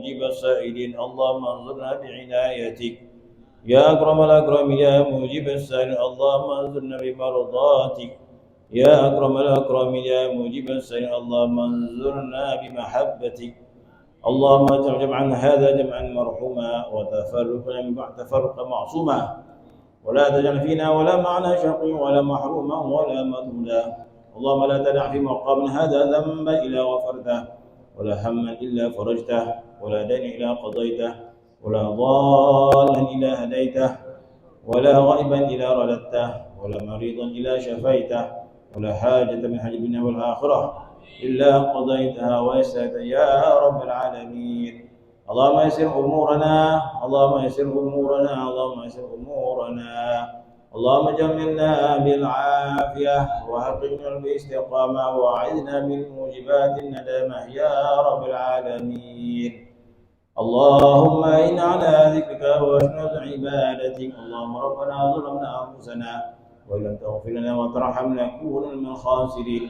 مجيب السائلين اللهم انصرنا بعنايتك يا أكرم الأكرمين يا مجيب السائلين اللهم انصرنا بمرضاتك يا أكرم الأكرمين يا مجيب السائلين اللهم انصرنا بمحبتك اللهم اجعل جمعنا هذا جمعا مرحوما وتفرقنا من بعد تفرقا معصوما ولا تجعل فينا ولا معنا شقي ولا محروما ولا مذموما اللهم لا تدع في مقامنا هذا ذنبا إلا غفرته ولا هما إلا فرجته ولا دين إلا قضيته ولا ضالا إلا هديته ولا غائبا إلا رددته ولا مريضا إلا شفيته ولا حاجة من حاجة الدنيا والآخرة إلا قضيتها ويسرتها يا رب العالمين اللهم يسر أمورنا اللهم يسر أمورنا اللهم يسر أمورنا اللهم جملنا بالعافية وحققنا بالاستقامة وأعذنا من موجبات الندامة يا رب العالمين اللهم إنا على ذكرك وحسن عبادتك اللهم ربنا ظلمنا أنفسنا وإن لم تغفر لنا وترحمنا نكون من الخاسرين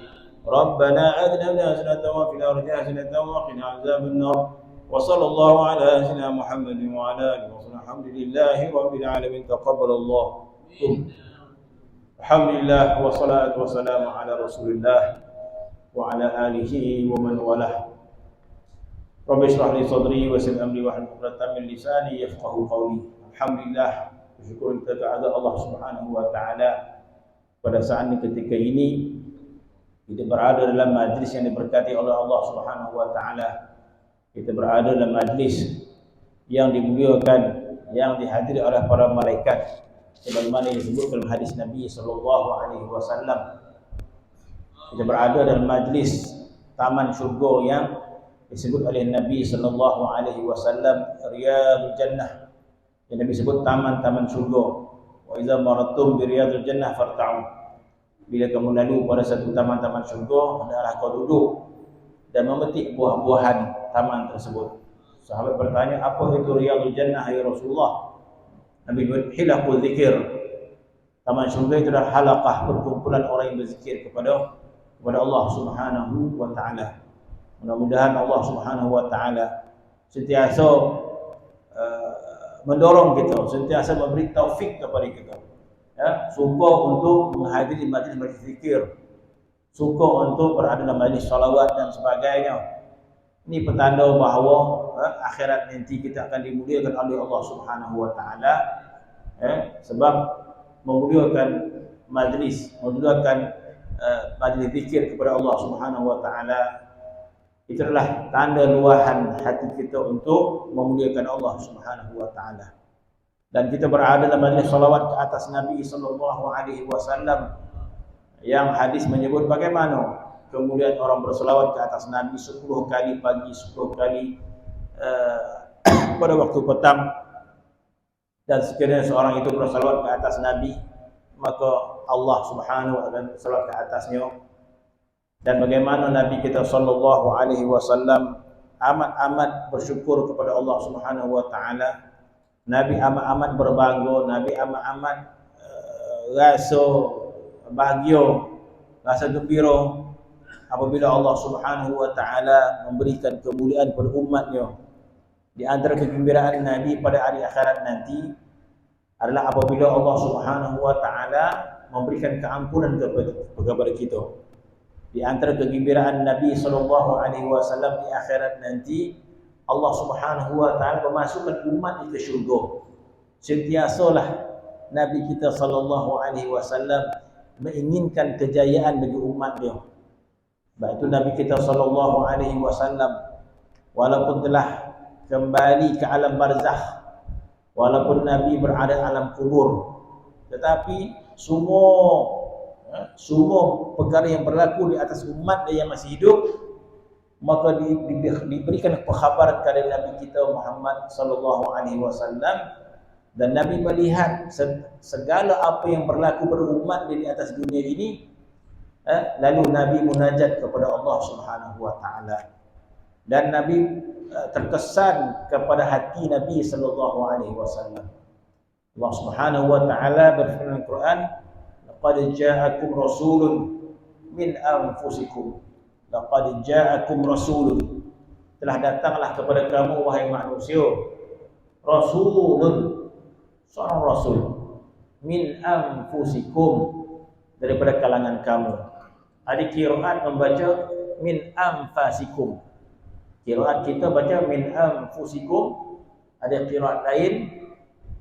ربنا آتنا حسنة وفي الآخرة حسنة وقنا عذاب النار وصلى الله على سيدنا محمد وعلى آله وصحبه الحمد لله رب العالمين تقبل الله الحمد لله والصلاة والسلام على رسول الله وعلى آله ومن والاه Rabbi shrah li sadri wa yassir amri wahlul 'uqdatam min lisani yafqahu qawli. Alhamdulillah, bersyukur kita kepada Allah Subhanahu wa taala pada saat ini ketika ini kita berada dalam majlis yang diberkati oleh Allah Subhanahu wa taala. Kita berada dalam majlis yang dimuliakan, yang dihadiri oleh para malaikat sebagaimana disebutkan dalam hadis Nabi sallallahu alaihi wasallam. Kita berada dalam majlis taman syurga yang disebut oleh Nabi sallallahu alaihi wasallam Riyadul Jannah. Yang Nabi sebut taman-taman syurga. Wa idza marattum bi riyadil jannah farta'u. Bila kamu lalu pada satu taman-taman syurga, hendaklah kau duduk dan memetik buah-buahan taman tersebut. Sahabat bertanya, apa itu Riyadul Jannah ya Rasulullah? Nabi berkata, hilaqul zikir. Taman syurga itu adalah halaqah, perkumpulan orang yang berzikir kepada Allah Subhanahu wa taala. Mudah-mudahan Allah Subhanahu wa taala sentiasa mendorong kita, sentiasa memberi taufik kepada kita. Ya, suka untuk menghadiri majlis-majlis zikir, suka untuk berada dalam majlis salawat dan sebagainya. Ini petanda bahawa akhirat nanti kita akan dimuliakan oleh Allah Subhanahu wa taala. Sebab memuliakan majlis, memuliakan majlis zikir kepada Allah Subhanahu wa taala itu adalah tanda luahan hati kita untuk memuliakan Allah Subhanahu wa taala. Dan kita berada dalam majlis salawat ke atas Nabi sallallahu alaihi wasallam yang hadis menyebut bagaimana kemuliaan orang berselawat ke atas Nabi 10 kali pagi, 10 kali pada waktu petang. Dan sekiranya seorang itu berselawat ke atas Nabi, maka Allah Subhanahu wa taala berselawat ke atasnya. Dan bagaimana Nabi kita sallallahu alaihi wasallam amat bersyukur kepada Allah Subhanahu wa taala. Nabi amat berbangga, Nabi amat rasa bahagia, rasa gembira apabila Allah Subhanahu wa taala memberikan kemuliaan kepada umatnya. Di antara kegembiraan Nabi pada hari akhirat nanti adalah apabila Allah Subhanahu wa taala memberikan keampunan kepada kita. Di antara kegembiraan Nabi sallallahu alaihi wasallam di akhirat nanti, Allah Subhanahu wa taala memasukkan umat ke syurga. Sentiasalah Nabi kita sallallahu alaihi wasallam menginginkan kejayaan bagi umat dia. Baik itu Nabi kita sallallahu alaihi wasallam walaupun telah kembali ke alam barzakh, walaupun Nabi berada alam kubur, tetapi semua perkara yang berlaku di atas umat yang masih hidup, maka diberikan pengkhabaran kepada Nabi kita Muhammad sallallahu alaihi wasallam, dan Nabi melihat segala apa yang berlaku pada umat di atas dunia ini. Lalu Nabi munajat kepada Allah Subhanahu wa taala, dan Nabi terkesan kepada hati Nabi sallallahu alaihi wasallam. Allah Subhanahu wa taala berfirman dalam Quran, laqad ja'akum rasulun min anfusikum. Laqad ja'akum rasulun. telah datanglah kepada kamu wahai manusia rasulun, seorang rasul, min anfusikum, daripada kalangan kamu. Ada qiraat membaca min anfasikum. Qiraat kita baca min anfusikum, ada qiraat lain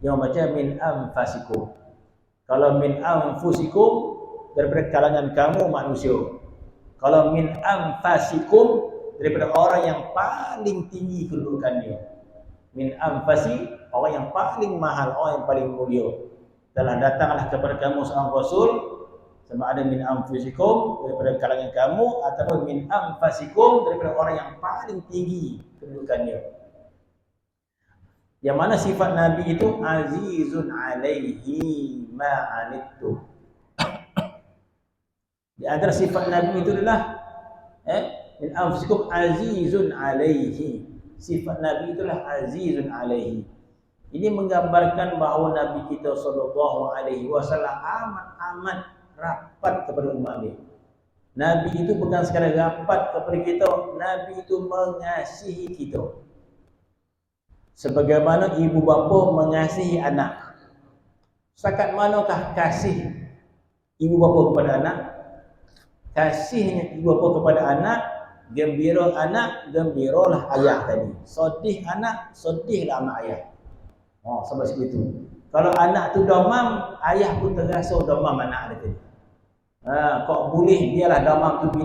yang membaca min anfasikum. Kalau min anfusikum, daripada kalangan kamu manusia. Kalau min anfasikum, daripada orang yang paling tinggi kedudukannya. Min anfasi, orang yang paling mahal, orang yang paling mulia. Telah datanglah kepada kamu seorang rasul, sama ada min anfusikum, daripada kalangan kamu, ataupun min anfasikum, daripada orang yang paling tinggi kedudukannya. Yang mana sifat Nabi itu azizun alaihi ma'anittu. Di antara sifat Nabi itu adalah min anfusikum azizun alaihi. Sifat Nabi itulah azizun alaihi. Ini menggambarkan bahawa Nabi kita sallallahu alaihi wasallam amat rapat kepada umat dia. Nabi itu bukan sekadar rapat kepada kita, Nabi itu mengasihi kita. Sebagaimana ibu bapa mengasihi anak. Setakat manakah kasih ibu bapa kepada anak? Kasihnya ibu bapa kepada anak, gembira anak, gembiralah ayah tadi. Sedih anak, sedihlah mak ayah. Sampai segitu. Kalau anak tu domam, ayah pun terasa domam anak dia tadi. Kok boleh biarlah domam tu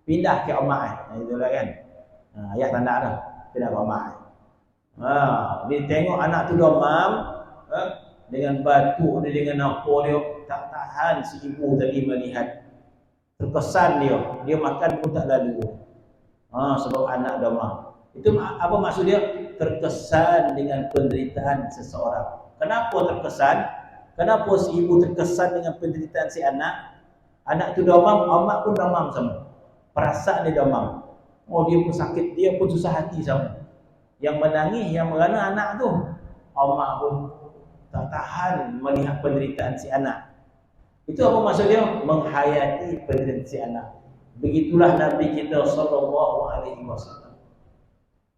pindah ke mak itulah kan. Ayah tak nak dah, pindah ke mak. Dia tengok anak tu domam, dengan batuk dia, dengan apa dia, tak tahan si ibu tadi melihat. Terkesan dia makan pun tak lalu. Sebab anak domam. Itu apa maksud dia? Terkesan dengan penderitaan seseorang. Kenapa terkesan? Kenapa si ibu terkesan dengan penderitaan si anak? Anak tu domam, mak pun domam sama. Perasaan dia domam. Dia pun sakit, dia pun susah hati sama. Yang menangis, yang merana anak tu. Mak pun tak tahan melihat penderitaan si anak. Itu apa maksud dia? Menghayati penderitaan si anak. Begitulah Nabi kita sallallahu alaihi wasallam.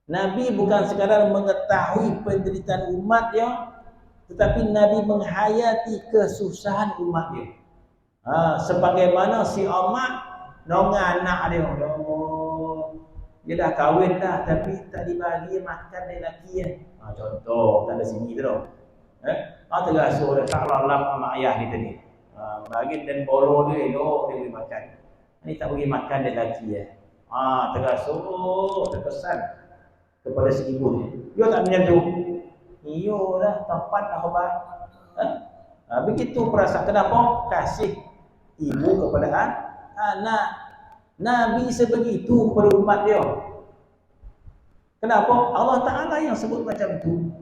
Nabi bukan sekadar mengetahui penderitaan umat dia, tetapi Nabi menghayati kesusahan umat dia. Sebagaimana si Umar nonga anak dia. Dia dah kahwin dah tapi tak dibagi makan dia lelaki contoh, tak ada sini tu dah. Terasa dia tak lalap sama ayah dia tadi. Bagi dan bolo dia boleh makan. Ini tak bagi makan dia lelaki terasa terkesan kepada si ibu dia. Dia tak menyentuh. Iyalah tempat nak khabar. Begitu perasaan. Kenapa? Kasih ibu kepada anak. Nabi sebegitu kepada umat dia. Kenapa? Allah Ta'ala yang sebut macam tu.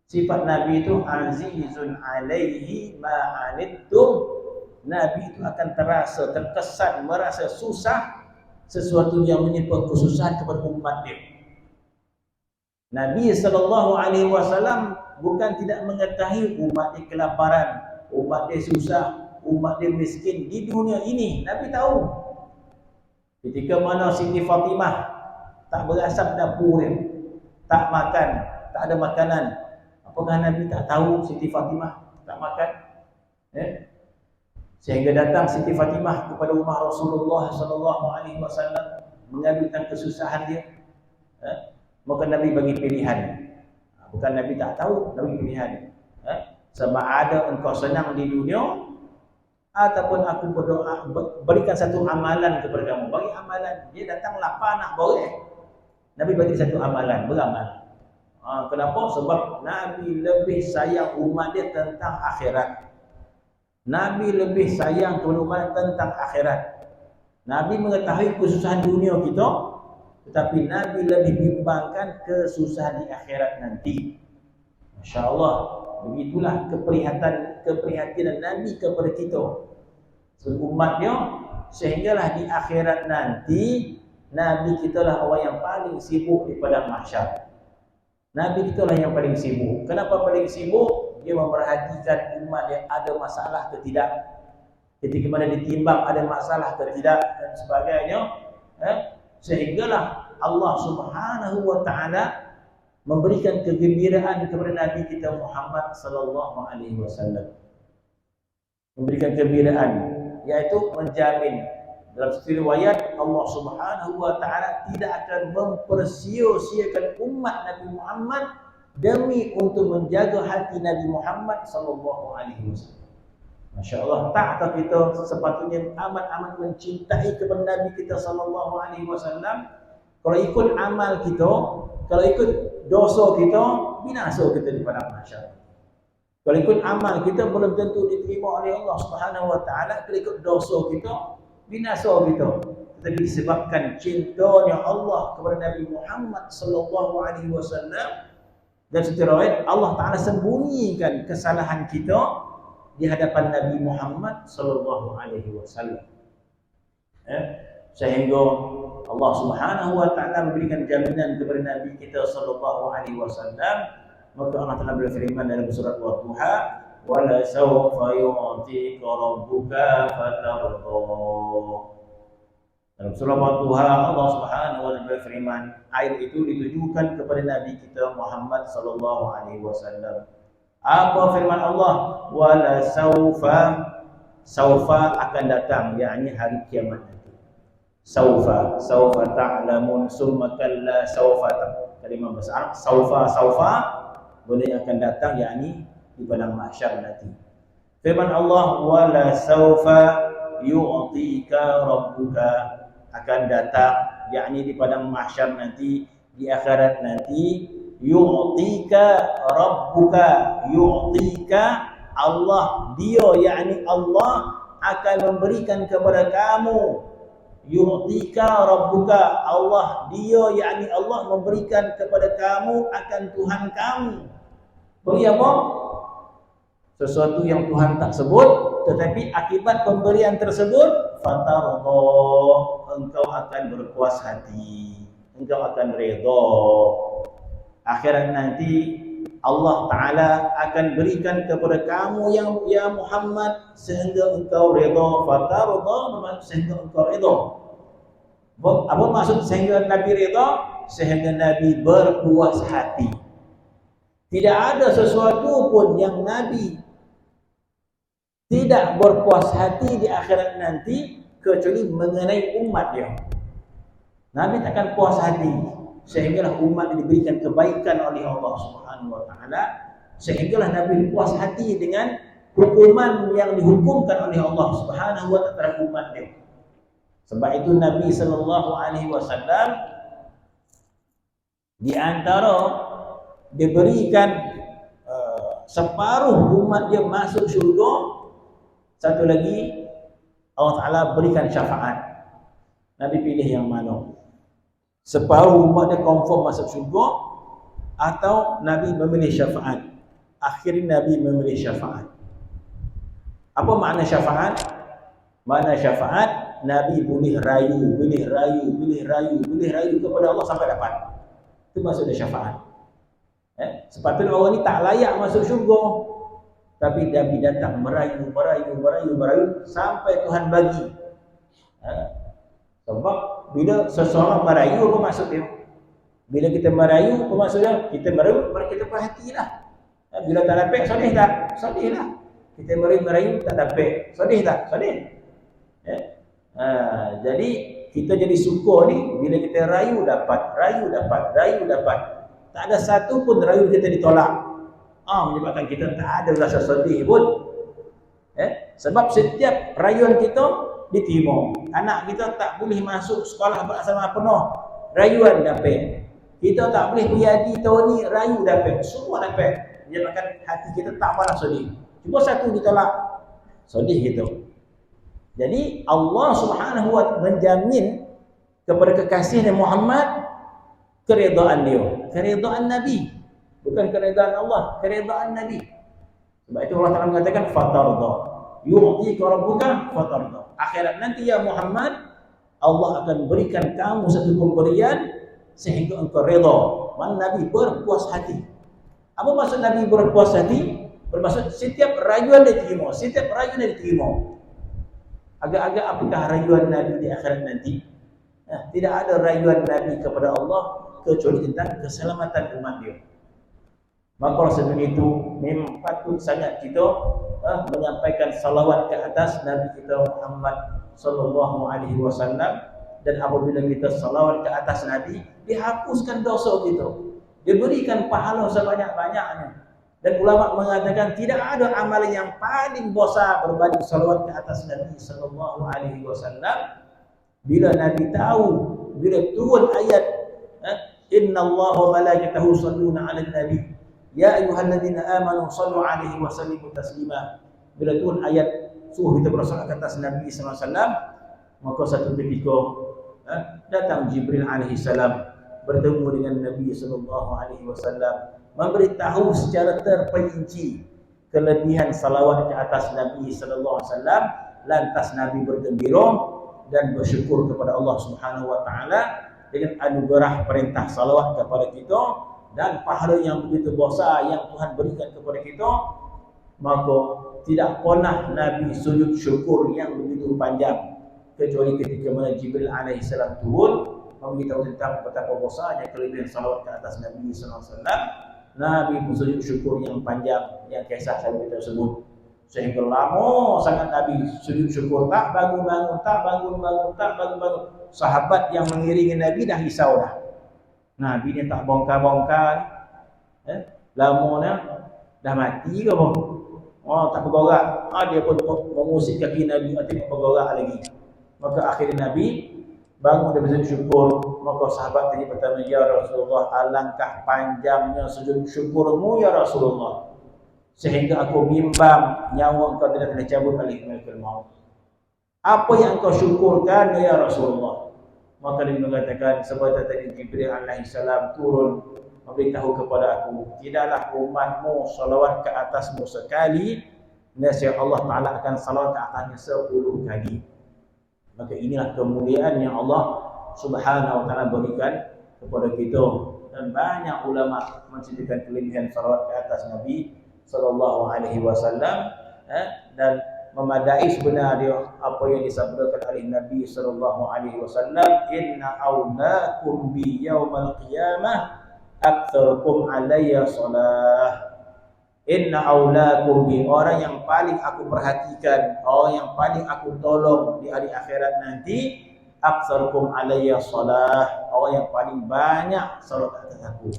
Sifat Nabi itu azizun alaihi ma'anittum. Nabi itu akan terasa, terkesan, merasa susah sesuatu yang menyebabkan kesusahan kepada umat dia. Nabi SAW bukan tidak mengetahui umat dia kelaparan, umat dia susah, umat dia miskin di dunia ini. Nabi tahu. Ketika mana Siti Fatimah tak berasap dapur dia, tak makan, tak ada makanan, apakah Nabi tak tahu Siti Fatimah tak makan? Sehingga datang Siti Fatimah kepada rumah Rasulullah SAW mengadukan kesusahan dia. Maka Nabi bagi pilihan. Bukan Nabi tak tahu, Nabi pilihan. Sama ada engkau senang di dunia, ataupun aku berdoa, berikan satu amalan kepada kamu. Bagi amalan. Dia datang lapar nak boleh. Nabi bagi satu amalan, beramal. Kenapa? Sebab Nabi lebih sayang umat dia tentang akhirat. Nabi lebih sayang kepada umat tentang akhirat. Nabi mengetahui kesusahan dunia kita, tetapi Nabi lebih bimbangkan kesusahan di akhirat nanti. Masya Allah, begitulah keprihatinan Nabi kepada kita, umat dia, sehinggalah di akhirat nanti Nabi kita lah orang yang paling sibuk di padang mahsyar. Nabi kita lah yang paling sibuk. Kenapa paling sibuk? Dia memerhatikan umat yang ada masalah ke tidak. Ketika mana ditimbang ada masalah ke tidak dan sebagainya, sehinggalah Allah Subhanahu wa taala memberikan kegembiraan kepada Nabi kita Muhammad sallallahu alaihi wasallam. Memberikan kegembiraan, yaitu menjamin. Dalam satu riwayat, Allah Subhanahu wa taala tidak akan mempersia-siakan umat Nabi Muhammad demi untuk menjaga hati Nabi Muhammad sallallahu alaihi wasallam. Masya-Allah, tak kita sepatutnya amat-amat mencintai kepada Nabi kita sallallahu alaihi wasallam. Kalau ikut amal kita, kalau ikut dosa kita, binasa kita di padang mahsyar. Kalau ikut amal kita belum tentu diterima oleh Allah Subhanahu wa taala. Kalau ikut dosa kita, binasa kita. Tetapi disebabkan cintanya Allah kepada Nabi Muhammad sallallahu alaihi wasallam, dan secara riwayat Allah taala sembunyikan kesalahan kita di hadapan Nabi Muhammad sallallahu alaihi wasallam. Sehingga Allah Subhanahu wa taala memberikan jaminan kepada Nabi kita sallallahu alaihi wasallam. Maka Allah Taala berfirman dalam surat Wadduha, "Wa la sawfa yu'tika rabbuka fatardha." Dalam surah Wadduha Allah Subhanahu wa taala berfirman, ayat itu ditujukan kepada Nabi kita Muhammad sallallahu alaihi wasallam. Apa firman Allah? Wa la sawfa akan datang, yakni hari kiamat nanti. Sawfa ta'lamun summa kalla sawfa. Kalimah bahasa Arab sawfa boleh akan datang, yakni di padang mahsyar nanti. Firman Allah, wa la sawfa yu'tika rabbuka, akan datang, yakni di padang mahsyar nanti, di akhirat nanti. Yu'tika rabbuka, yu'tika Allah, dia yakni Allah akan memberikan kepada kamu. Yu'tika rabbuka, Allah, dia yakni Allah memberikan kepada kamu akan Tuhan kamu. Beri apa? Sesuatu yang Tuhan tak sebut, tetapi akibat pemberian tersebut fatardha, engkau akan berpuas hati, engkau akan redha. Akhirat nanti Allah Ta'ala akan berikan kepada kamu yang ya Muhammad sehingga engkau redha. Fatardha bermaksud sehingga engkau redha. Apa maksud sehingga Nabi redha? Sehingga Nabi berpuas hati. Tidak ada sesuatu pun yang Nabi tidak berpuas hati di akhirat nanti kecuali mengenai umat dia. Nabi takkan puas hati sehinggalah umat diberikan kebaikan oleh Allah Subhanahu wa taala, sehinggalah Nabi puas hati dengan hukuman yang dihukumkan oleh Allah Subhanahu wa taala terhadap umatnya. Sebab itu Nabi sallallahu alaihi wasallam di antara diberikan separuh umat dia masuk syurga, satu lagi Allah Taala berikan syafaat. Nabi pilih yang mana? Separuh umat dia confirm masuk syurga, atau Nabi memilih syafaat? Akhirnya Nabi memilih syafaat. Apa makna syafaat? Makna syafaat, Nabi boleh rayu kepada Allah sampai dapat. Itu maksudnya syafaat. Sepatutnya orang ni tak layak masuk syurga, tapi Nabi datang merayu sampai Tuhan bagi. Sebab bila seseorang merayu, apa maksud dia? Bila kita merayu, apa maksudnya? Kita merayu, kita perhatilah. Bila tak dapat, sedih tak? Sedih lah. Kita merayu tak dapat, sedih tak? Sedih. Jadi kita jadi suka ni bila kita rayu dapat. Tak ada satu pun rayu kita ditolak. Menyebabkan kita tak ada rasa sedih pun. Sebab setiap rayuan kita diterima. Anak kita tak boleh masuk sekolah berasrama penuh, rayuan dapat. Kita tak boleh pergi haji tahun ni, rayu dapat. Semua dapat. Menyebabkan hati kita tak pernah sedih. Cuma satu ditolak, sedih gitu. Jadi Allah Subhanahu wa taala menjamin kepada kekasihnya Muhammad keredaan dia, keredaan Nabi, bukan keredaan Allah, keredaan Nabi. Sebab itu Allah Taala mengatakan fatardha, yu'tika rabbuka fatardha. Akhirat nanti ya Muhammad, Allah akan berikan kamu satu pemberian sehingga engkau redha. Man Nabi berpuas hati. Apa maksud Nabi berpuas hati? Bermaksud setiap rayuan diterima, setiap rayuan diterima. Agak-agak apakah rayuan Nabi di akhirat nanti? Tidak ada rayuan Nabi kepada Allah kecuali tentang keselamatan umat dia. Maka oleh sebab itu memang patut sangat kita menyampaikan salawat ke atas Nabi kita Muhammad sallallahu alaihi wasallam, dan apabila kita salawat ke atas Nabi, dihapuskan dosa kita, diberikan pahala sebanyak-banyaknya. Dan ulama mengatakan tidak ada amalan yang paling besar berbanding salawat ke atas Nabi sallallahu alaihi wasallam. Bila Nabi tahu, bila turun ayat innallaha wa malaikatahu yusholluna 'alan nabi ya ayyuhalladzina amanu shallu 'alaihi wa sallimu taslima. Bila turun ayat suruh kita bersolat ke atas Nabi sallallahu alaihi wasallam, maka satu ketika datang Jibril alaihi salam bertemu dengan Nabi sallallahu alaihi wasallam, memberitahu secara terperinci kelebihan salawat ke atas Nabi sallallahu alaihi wasallam. Lantas Nabi bergembira dan bersyukur kepada Allah Subhanahu wa taala dengan anugerah perintah salawat kepada kita dan pahala yang begitu besar yang Tuhan berikan kepada kita. Maka tidak pernah Nabi sujud syukur yang begitu panjang kecuali ketika mana Jibril alaihi salam turun memberitahu tentang betapa besarnya kelebihan salawat ke atas Nabi sallallahu alaihi wasallam. Nabi pun sujud syukur yang panjang yang kisah saya tersebut, sehingga lama sangat Nabi sujud syukur, tak bangun-bangun, tak bangun-bangun, tak bangun-bangun. Sahabat yang mengiringi Nabi dah risau dah. Nabi ni tak bongkar-bongkar ni. Lama dah mati ke apa? Oh, tak bergerak. Dia pun mengusik kaki Nabi, tidak bergerak lagi. Maka akhirnya Nabi bangun dan bersujud syukur. Maka sahabat tadi pertama, ya Rasulullah, alangkah panjangnya sujud syukurmu ya Rasulullah, sehingga aku bimbang nyawa engkau tidak kena cabut oleh malaikat maut. Apa yang engkau syukurkan ya Rasulullah? Maka dia mengatakan, sebab tadi Jibril alaihi salam turun memberitahu kepada aku, tidaklah umatmu salawat ke atasmu sekali, nescaya Allah Ta'ala akan salawat ke atasnya 10 kali. Maka inilah kemuliaan yang Allah Subhanahu wa taala berikan kepada kita. Dan banyak ulama menceritakan kelebihan salawat ke atas Nabi sallallahu alaihi wasallam, dan memadai sebenarnya apa yang disabdakan oleh Nabi sallallahu alaihi wasallam, inna awlakum bi yaumal qiyamah aktsarukum alayya salah. Inna awlakum bi, orang yang paling aku perhatikan, orang yang paling aku tolong di hari akhirat nanti, aktsarukum alayya salah, orang yang paling banyak salat atas aku.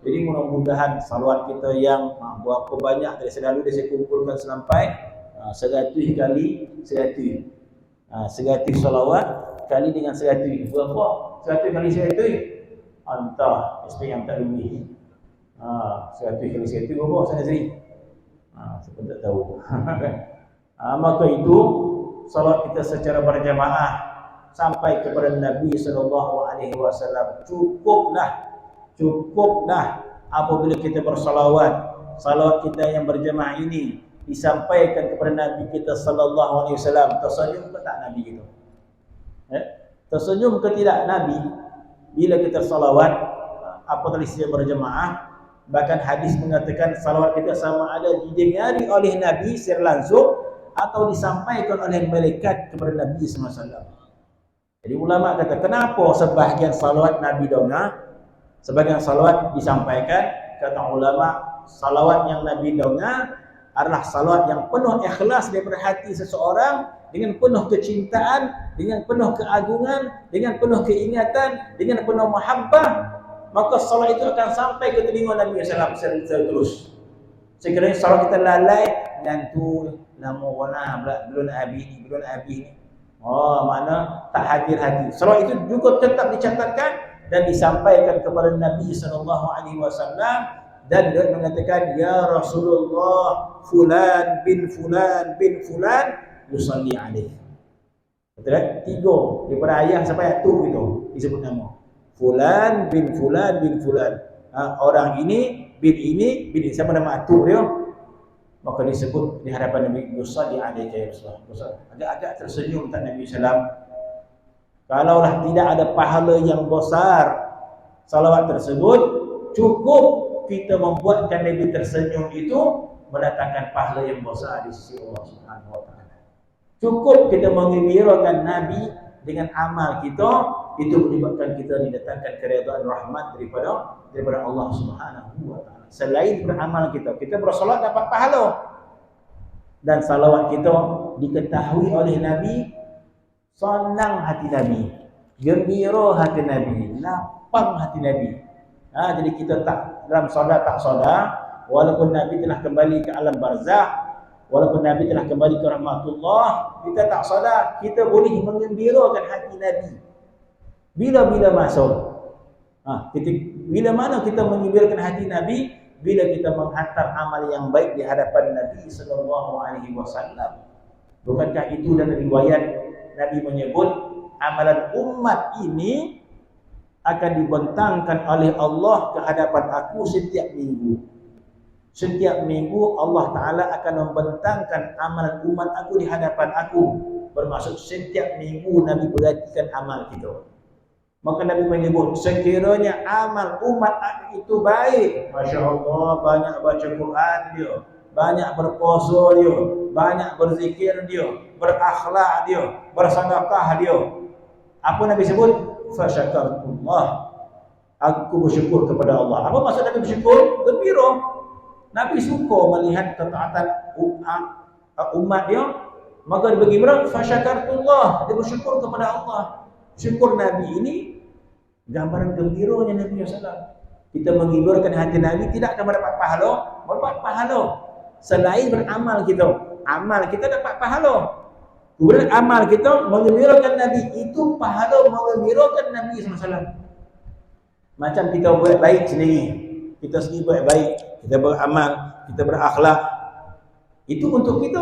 Jadi mudah-mudahan salawat kita yang berapa banyak dari selalu dia saya kumpulkan sampai 100 kali 100. 100 salawat kali dengan 100. Berapa? 100 kali 100? Entah, SP yang tak lebih. 100 kali 100 berapa sana sini? Saya pun tak tahu. Maka itu salawat kita secara berjamaah sampai kepada Nabi sallallahu alaihi wasallam cukuplah apabila kita bersalawat. Salawat kita yang berjamaah ini disampaikan kepada Nabi kita sallallahu alaihi wasallam. Tersenyum ke tak Nabi kita? Tersenyum ke tidak Nabi bila kita salawat apabila secara berjamaah? Bahkan hadis mengatakan salawat kita sama ada didengari oleh Nabi secara langsung atau disampaikan oleh malaikat kepada Nabi sallallahu alaihi wasallam. Jadi ulama kata, kenapa sebahagian salawat Nabi dengar, sebahagian salawat disampaikan? Kata ulama, salawat yang Nabi dengar adalah salawat yang penuh ikhlas daripada hati seseorang, dengan penuh kecintaan, dengan penuh keagungan, dengan penuh keingatan, dengan penuh mahabbah. Maka salawat itu akan sampai ke telinga Nabi SAW secara terus. Sekiranya salawat kita lalai, dan tu nama warna belum habis ni. Makna tak hadir hati. Salawat itu juga tetap dicatatkan dan disampaikan kepada Nabi SAW, dan dia mengatakan, ya Rasulullah, fulan bin fulan bin fulan yusalli alaihi. Betul tak? 3 daripada ayah sampai atuk itu disebut nama. Fulan bin fulan bin fulan. Orang ini bin ini sama nama atuk dia. Maka disebut di hadapan Nabi, yusalli alaihi ya Rasulullah. Agak-agak tersenyum tak Nabi sallam. Kalaulah tidak ada pahala yang besar salawat tersebut, cukup kita membuatkan Nabi tersenyum itu mendatangkan pahala yang besar di sisi Allah Subhanahu wa taala. Cukup kita menggembirakan Nabi dengan amal kita, itu menyebabkan kita didatangkan keridhaan rahmat daripada Allah Subhanahu wa taala. Selain beramal kita bersolat dapat pahala. Dan salawat kita diketahui oleh Nabi, senang hati Nabi, gembira hati Nabi, lapang hati Nabi. Jadi kita tak dalam solat tak solat, walaupun Nabi telah kembali ke alam barzakh, walaupun Nabi telah kembali ke rahmatullah, kita tak solat, kita boleh menggembirakan hati Nabi. Bila-bila masuk. Bila mana kita menggembirakan hati Nabi? Bila kita menghantar amal yang baik di hadapan Nabi sallallahu alaihi wasallam. Bukankah itu dalam riwayat Nabi menyebut amalan umat ini akan dibentangkan oleh Allah ke hadapan aku setiap minggu. Setiap minggu Allah Ta'ala akan membentangkan amalan umat aku di hadapan aku. Bermaksud setiap minggu Nabi perhatikan amal kita. Maka Nabi menyebut sekiranya amal umat aku itu baik, Masya Allah, banyak baca Quran dia, banyak berpuasa dia, banyak berzikir dia, berakhlak dia, bersedekah dia. Apa Nabi sebut? Fasyakartullah. Aku bersyukur kepada Allah. Apa maksud Nabi bersyukur? Gembira. Nabi suka melihat ketaatan umat dia, maka dia bergembira, fasyakartullah. Dia bersyukur kepada Allah. Syukur Nabi ini gambaran gembiranya Nabi SAW. Kita menggembirakan hati Nabi tidak akan mendapat pahala, mendapat pahala. Selain beramal kita, amal kita dapat pahala. Kemudian amal kita menggembirakan Nabi, itu pahala menggembirakan Nabi SAW. Macam kita buat baik sendiri, kita sendiri buat baik, kita beramal, kita berakhlak, itu untuk kita.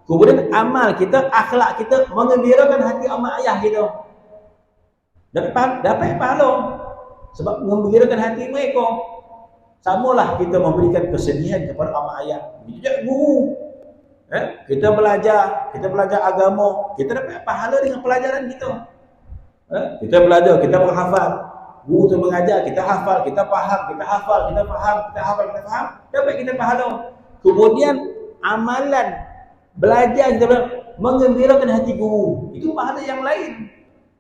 Kemudian amal kita, akhlak kita menggembirakan hati mak ayah kita, dapat pahala sebab menggembirakan hati mereka. Samalah kita memberikan kesedihan kepada mak ayah. Itu juga guru. Kita belajar agama, kita dapat pahala dengan pelajaran kita. Kita belajar, kita menghafal. Guru tu mengajar, kita hafal, kita faham, kita hafal, kita faham, kita hafal, kita faham, dapat kita pahala. Kemudian amalan belajar kita menggembirakan hati guru, itu pahala yang lain.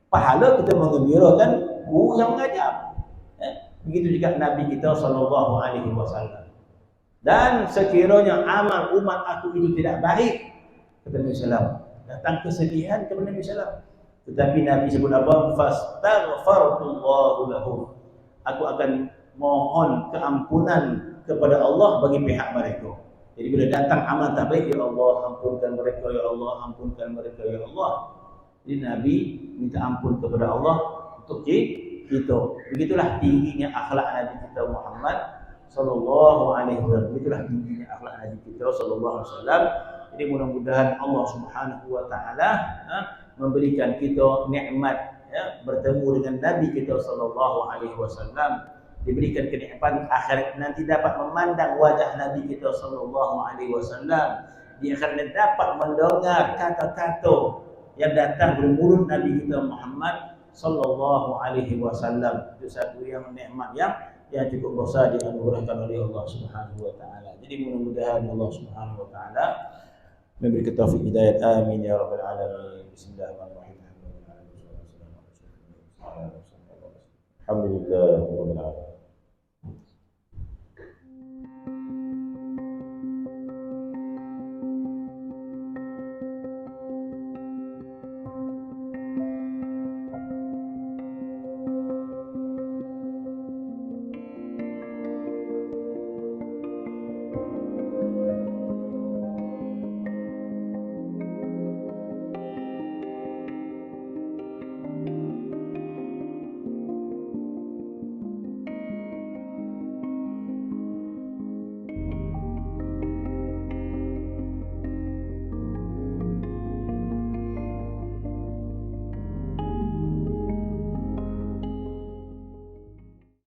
Pahala kita menggembirakan guru yang mengajar. Begitu juga Nabi kita sallallahu alaihi wasallam. Dan sekiranya amal umat aku itu tidak baik, kata Nabi sallallahu, datang kesedihan kepada Nabi sallallahu. Tetapi Nabi sebut apa? Fastaghfarullahu lahum. Aku akan mohon keampunan kepada Allah bagi pihak mereka. Jadi bila datang amal tak baik, ya Allah ampunkan mereka, ya Allah ampunkan mereka, ya Allah. Jadi Nabi minta ampun kepada Allah untuk kita. Begitulah tingginya akhlak Nabi kita Muhammad sallallahu alaihi wasallam. Begitulah tingginya akhlak Nabi kita sallallahu alaihi wasallam. Jadi mudah-mudahan Allah Subhanahu wa taala memberikan kita nikmat bertemu dengan Nabi kita sallallahu alaihi wasallam, diberikan kenikmatan akhirat nanti dapat memandang wajah Nabi kita sallallahu alaihi wasallam, di akhirat dapat mendengar kata-kata yang datang dari mulut Nabi kita Muhammad sallallahu alaihi wasallam. Itu satu yang nikmat yang cukup besar dianugerahkan oleh Allah Subhanahu wa taala. Jadi mudah-mudahan Allah Subhanahu wa taala memberi taufik hidayah. Amin ya rabbal alamin. Bismillahirrahmanirrahim. Alhamdulillah rabbil alamin.